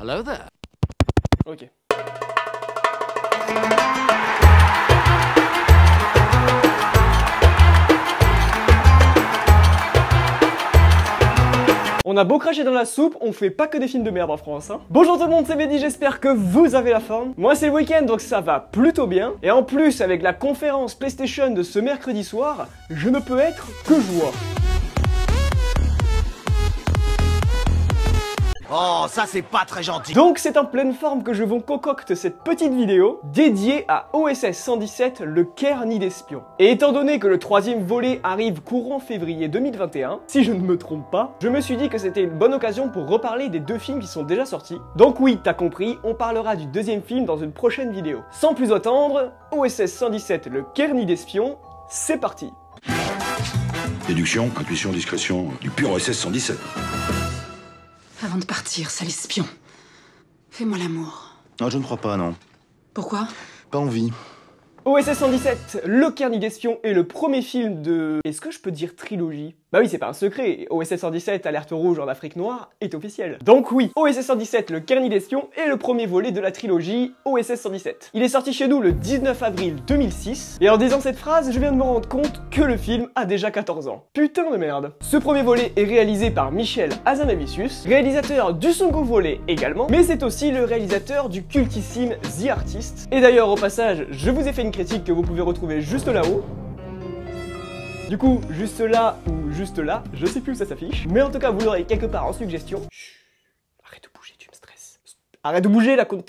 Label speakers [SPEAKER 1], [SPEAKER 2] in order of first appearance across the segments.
[SPEAKER 1] Hello there.
[SPEAKER 2] Ok. On a beau cracher dans la soupe, on fait pas que des films de merde en France, hein. Bonjour tout le monde, c'est Mehdi, j'espère que vous avez la forme. Moi c'est le week-end, donc ça va plutôt bien. Et en plus, avec la conférence PlayStation de ce mercredi soir, je ne peux être que joie.
[SPEAKER 1] Oh, ça c'est pas très gentil.
[SPEAKER 2] Donc c'est en pleine forme que je vous concocte cette petite vidéo dédiée à OSS 117, le Caire nid d'espion. Et étant donné que le troisième volet arrive courant février 2021, si je ne me trompe pas, je me suis dit que c'était une bonne occasion pour reparler des deux films qui sont déjà sortis. Donc oui, t'as compris, on parlera du deuxième film dans une prochaine vidéo. Sans plus attendre, OSS 117, le Caire nid d'espion, c'est parti.
[SPEAKER 3] Déduction, intuition, discrétion, du pur OSS 117.
[SPEAKER 4] Avant de partir, sale espion, fais-moi l'amour.
[SPEAKER 3] Non, je ne crois pas, non.
[SPEAKER 4] Pourquoi?
[SPEAKER 3] Pas envie.
[SPEAKER 2] OSS 117, le Caire nid d'espion est le premier film de... Est-ce que je peux dire trilogie? Bah oui, c'est pas un secret, OSS 117, alerte rouge en Afrique noire, est officiel. Donc oui, OSS 117, le Caire nid d'espion est le premier volet de la trilogie OSS 117. Il est sorti chez nous le 19 avril 2006, et en disant cette phrase, je viens de me rendre compte que le film a déjà 14 ans. Putain de merde. Ce premier volet est réalisé par Michel Hazanavicius, réalisateur du second volet également, mais c'est aussi le réalisateur du cultissime The Artist. Et d'ailleurs, au passage, je vous ai fait une critique que vous pouvez retrouver juste là-haut. Du coup, juste là ou juste là, je sais plus où ça s'affiche, mais en tout cas vous l'aurez quelque part en suggestion. Chut, arrête de bouger, tu me stresses. Arrête de bouger la con...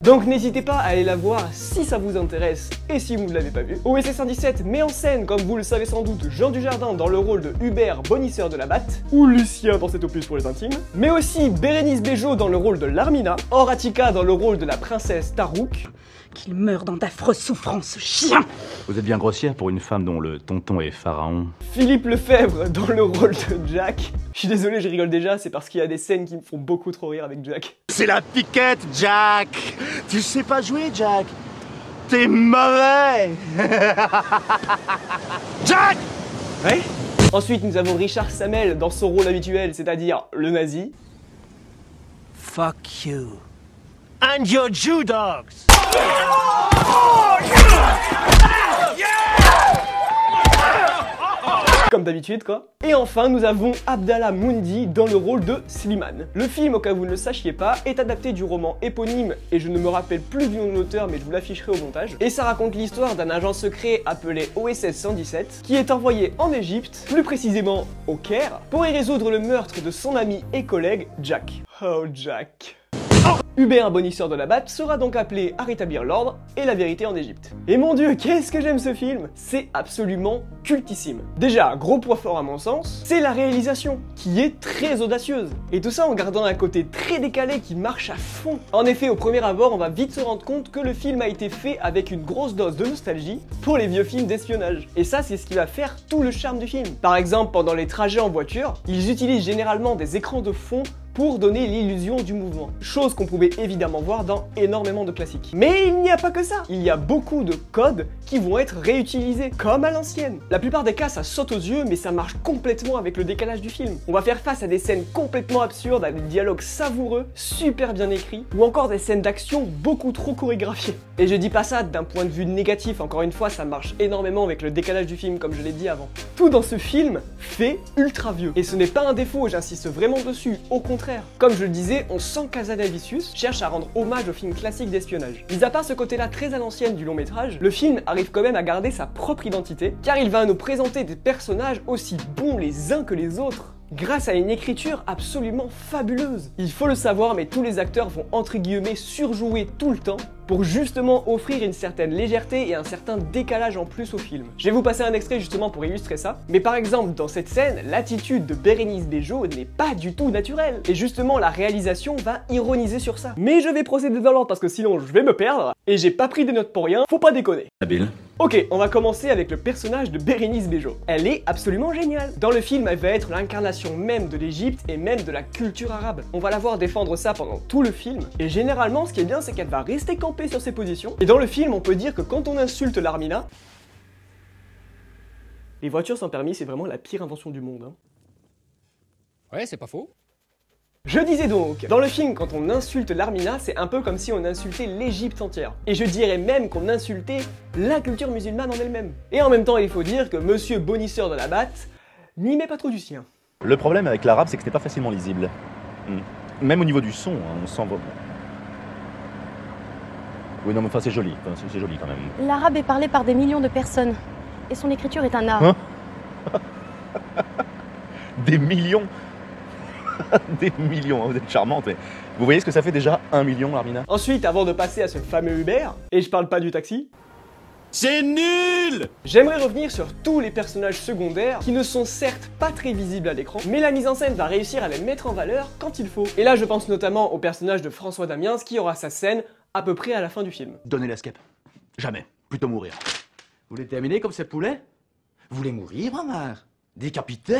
[SPEAKER 2] Donc n'hésitez pas à aller la voir si ça vous intéresse et si vous ne l'avez pas vu. OSS 117 met en scène, comme vous le savez sans doute, Jean Dujardin dans le rôle de Hubert, bonisseur de la Batte, ou Lucien dans cet opus pour les intimes, mais aussi Bérénice Bejo dans le rôle de Larmina, Horatica dans le rôle de la princesse Tarouk.
[SPEAKER 4] Qu'il meure dans d'affreuses souffrances, chien!
[SPEAKER 5] Vous êtes bien grossière pour une femme dont le tonton est pharaon.
[SPEAKER 2] Philippe Lefebvre dans le rôle de Jack. Je suis désolé, je rigole déjà, c'est parce qu'il y a des scènes qui me font beaucoup trop rire avec Jack.
[SPEAKER 1] C'est la piquette, Jack. Tu sais pas jouer, Jack. T'es mauvais. Jack.
[SPEAKER 2] Ouais. Ensuite, nous avons Richard Samel dans son rôle habituel, c'est-à-dire le nazi.
[SPEAKER 1] Fuck you. And your Jew dogs.
[SPEAKER 2] Comme d'habitude quoi. Et enfin nous avons Abdallah Moundi dans le rôle de Slimane. Le film, au cas où vous ne le sachiez pas, est adapté du roman éponyme et je ne me rappelle plus du nom de l'auteur mais je vous l'afficherai au montage. Et ça raconte l'histoire d'un agent secret appelé OSS 117 qui est envoyé en Égypte, plus précisément au Caire, pour y résoudre le meurtre de son ami et collègue Jack. Oh Jack. Hubert, bonisseur de la Batte, sera donc appelé à rétablir l'ordre et la vérité en Égypte. Et mon dieu, qu'est-ce que j'aime ce film! C'est absolument cultissime. Déjà, gros point fort à mon sens, c'est la réalisation, qui est très audacieuse. Et tout ça en gardant un côté très décalé qui marche à fond. En effet, au premier abord, on va vite se rendre compte que le film a été fait avec une grosse dose de nostalgie pour les vieux films d'espionnage. Et ça, c'est ce qui va faire tout le charme du film. Par exemple, pendant les trajets en voiture, ils utilisent généralement des écrans de fond pour donner l'illusion du mouvement. Chose qu'on pouvait évidemment voir dans énormément de classiques. Mais il n'y a pas que ça. Il y a beaucoup de codes qui vont être réutilisés, comme à l'ancienne. La plupart des cas, ça saute aux yeux, mais ça marche complètement avec le décalage du film. On va faire face à des scènes complètement absurdes, à des dialogues savoureux, super bien écrits, ou encore des scènes d'action beaucoup trop chorégraphiées. Et je dis pas ça d'un point de vue négatif, encore une fois, ça marche énormément avec le décalage du film, comme je l'ai dit avant. Tout dans ce film fait ultra vieux. Et ce n'est pas un défaut, j'insiste vraiment dessus, au contraire. Comme je le disais, on sent qu'Hazanavicius cherche à rendre hommage aux films classiques d'espionnage. Mis à part ce côté-là très à l'ancienne du long métrage, le film arrive quand même à garder sa propre identité, car il va nous présenter des personnages aussi bons les uns que les autres, grâce à une écriture absolument fabuleuse. Il faut le savoir, mais tous les acteurs vont entre guillemets surjouer tout le temps pour justement offrir une certaine légèreté et un certain décalage en plus au film. Je vais vous passer un extrait justement pour illustrer ça, mais par exemple dans cette scène, l'attitude de Bérénice Bejo n'est pas du tout naturelle, et justement la réalisation va ironiser sur ça. Mais je vais procéder dans l'ordre parce que sinon je vais me perdre, et j'ai pas pris des notes pour rien, faut pas déconner.
[SPEAKER 3] Habile.
[SPEAKER 2] Ok, on va commencer avec le personnage de Bérénice Bejo. Elle est absolument géniale. Dans le film, elle va être l'incarnation même de l'Égypte et même de la culture arabe. On va la voir défendre ça pendant tout le film, et généralement ce qui est bien c'est qu'elle va rester campée sur ses positions. Et dans le film, on peut dire que quand on insulte Larmina, les voitures sans permis, c'est vraiment la pire invention du monde. Hein.
[SPEAKER 6] Ouais, c'est pas faux.
[SPEAKER 2] Je disais donc, dans le film, quand on insulte l'Armina, c'est un peu comme si on insultait l'Égypte entière. Et je dirais même qu'on insultait la culture musulmane en elle-même. Et en même temps, il faut dire que Monsieur Bonisseur de la Batte n'y met pas trop du sien.
[SPEAKER 6] Le problème avec l'arabe, c'est que c'était pas facilement lisible. Même au niveau du son, hein, on sent vraiment. Oui, non, mais enfin, c'est joli. Enfin, c'est joli quand même.
[SPEAKER 7] L'arabe est parlé par des millions de personnes. Et son écriture est un art.
[SPEAKER 6] Hein? Des millions. Des millions, vous êtes charmante. Mais vous voyez ce que ça fait déjà 1 million, Armina?
[SPEAKER 2] Ensuite, avant de passer à ce fameux Uber, et je parle pas du taxi,
[SPEAKER 1] C'est nul!
[SPEAKER 2] j'aimerais revenir sur tous les personnages secondaires qui ne sont certes pas très visibles à l'écran, mais la mise en scène va réussir à les mettre en valeur quand il faut. Et là, je pense notamment au personnage de François Damiens qui aura sa scène à peu près à la fin du film.
[SPEAKER 8] Donnez l'escape. Jamais. Plutôt mourir. Vous voulez terminer comme ces poulets? Vous voulez mourir, ma mère? Décapité?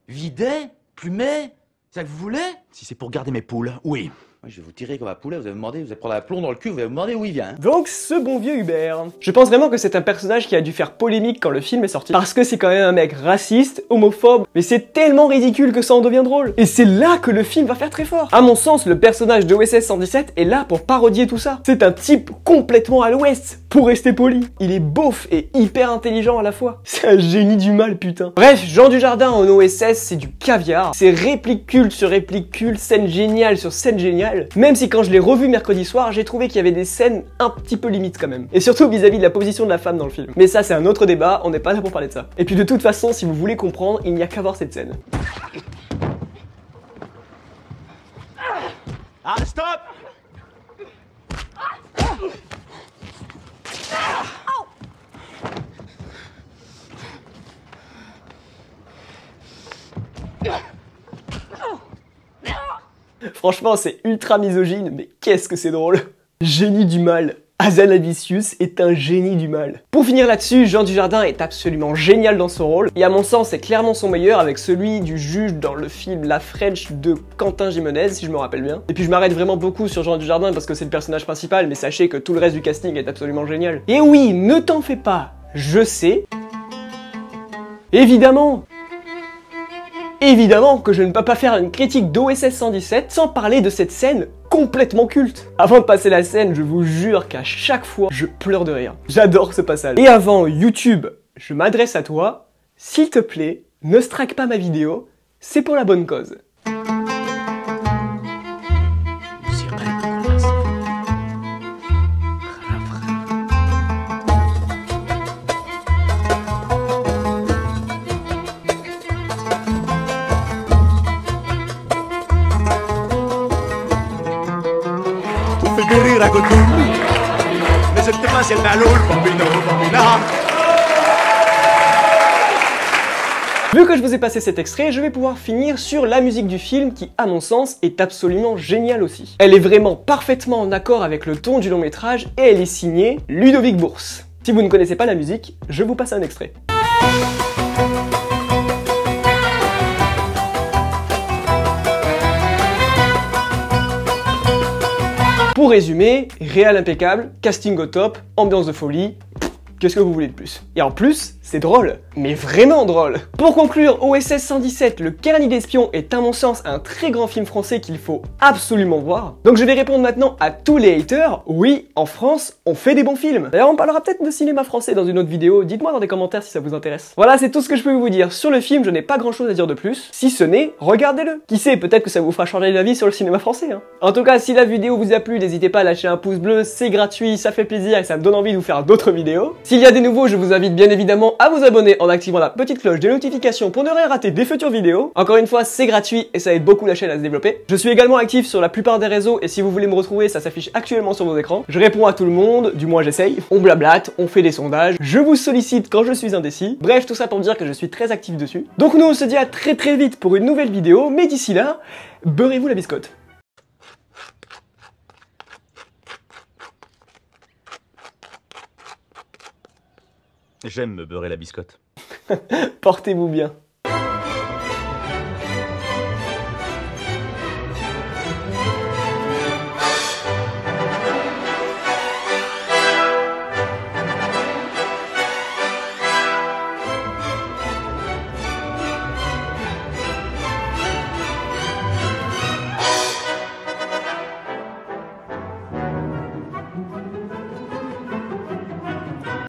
[SPEAKER 8] Vidé? Plumé? C'est ça que vous voulez? Si c'est pour garder mes poules, oui. Moi, je vais vous tirer comme un poulet, vous allez me demander, vous allez prendre un plomb dans le cul, vous allez me demander où il vient.
[SPEAKER 2] Donc ce bon vieux Hubert. Je pense vraiment que c'est un personnage qui a dû faire polémique quand le film est sorti, parce que c'est quand même un mec raciste, homophobe, mais c'est tellement ridicule que ça en devient drôle. Et c'est là que le film va faire très fort. À mon sens, le personnage de OSS 117 est là pour parodier tout ça. C'est un type complètement à l'ouest, pour rester poli. Il est beauf et hyper intelligent à la fois. C'est un génie du mal, putain. Bref, Jean Dujardin en OSS, c'est du caviar. C'est réplique culte sur réplique culte, scène géniale sur scène géniale. Même si quand je l'ai revu mercredi soir, j'ai trouvé qu'il y avait des scènes un petit peu limites quand même. Et surtout vis-à-vis de la position de la femme dans le film. Mais ça, c'est un autre débat, on n'est pas là pour parler de ça. Et puis de toute façon, si vous voulez comprendre, il n'y a qu'à voir cette scène.
[SPEAKER 1] Ah, stop!
[SPEAKER 2] Franchement, c'est ultra misogyne, mais qu'est-ce que c'est drôle. Génie du mal. Hazanavicius est un génie du mal. Pour finir là-dessus, Jean Dujardin est absolument génial dans son rôle, et à mon sens, c'est clairement son meilleur avec celui du juge dans le film La French de Quentin Gimenez, si je me rappelle bien. Et puis je m'arrête vraiment beaucoup sur Jean Dujardin parce que c'est le personnage principal, mais sachez que tout le reste du casting est absolument génial. Et oui, ne t'en fais pas, je sais. Évidemment que je ne peux pas faire une critique d'OSS 117 sans parler de cette scène complètement culte. Avant de passer la scène, je vous jure qu'à chaque fois, je pleure de rire. J'adore ce passage. Et avant YouTube, je m'adresse à toi, s'il te plaît, ne strike pas ma vidéo, c'est pour la bonne cause.
[SPEAKER 1] Mourir à côté de nous. Mais je ne sais pas si elle m'a l'eau, le bambino, bambina.
[SPEAKER 2] Vu que je vous ai passé cet extrait, je vais pouvoir finir sur la musique du film qui, à mon sens, est absolument géniale aussi. Elle est vraiment parfaitement en accord avec le ton du long métrage et elle est signée Ludovic Bourse. Si vous ne connaissez pas la musique, je vous passe un extrait. Pour résumer, réal impeccable, casting au top, ambiance de folie, qu'est-ce que vous voulez de plus? Et en plus, c'est drôle, mais vraiment drôle. Pour conclure, OSS 117, le Carnet d'espion est à mon sens un très grand film français qu'il faut absolument voir. Donc je vais répondre maintenant à tous les haters. Oui, en France, on fait des bons films. D'ailleurs, on parlera peut-être de cinéma français dans une autre vidéo. Dites-moi dans les commentaires si ça vous intéresse. Voilà, c'est tout ce que je peux vous dire sur le film. Je n'ai pas grand-chose à dire de plus. Si ce n'est, regardez-le. Qui sait, peut-être que ça vous fera changer d'avis sur le cinéma français. Hein. En tout cas, si la vidéo vous a plu, n'hésitez pas à lâcher un pouce bleu. C'est gratuit, ça fait plaisir et ça me donne envie de vous faire d'autres vidéos. S'il y a des nouveaux, je vous invite bien évidemment à vous abonner en activant la petite cloche des notifications pour ne rien rater des futures vidéos. Encore une fois, c'est gratuit et ça aide beaucoup la chaîne à se développer. Je suis également actif sur la plupart des réseaux et si vous voulez me retrouver, ça s'affiche actuellement sur vos écrans. Je réponds à tout le monde, du moins j'essaye. On blablate, on fait des sondages, je vous sollicite quand je suis indécis. Bref, tout ça pour dire que je suis très actif dessus. Donc nous, on se dit à très vite pour une nouvelle vidéo, mais d'ici là, beurrez-vous la biscotte.
[SPEAKER 6] J'aime me beurrer la biscotte.
[SPEAKER 2] Portez-vous bien.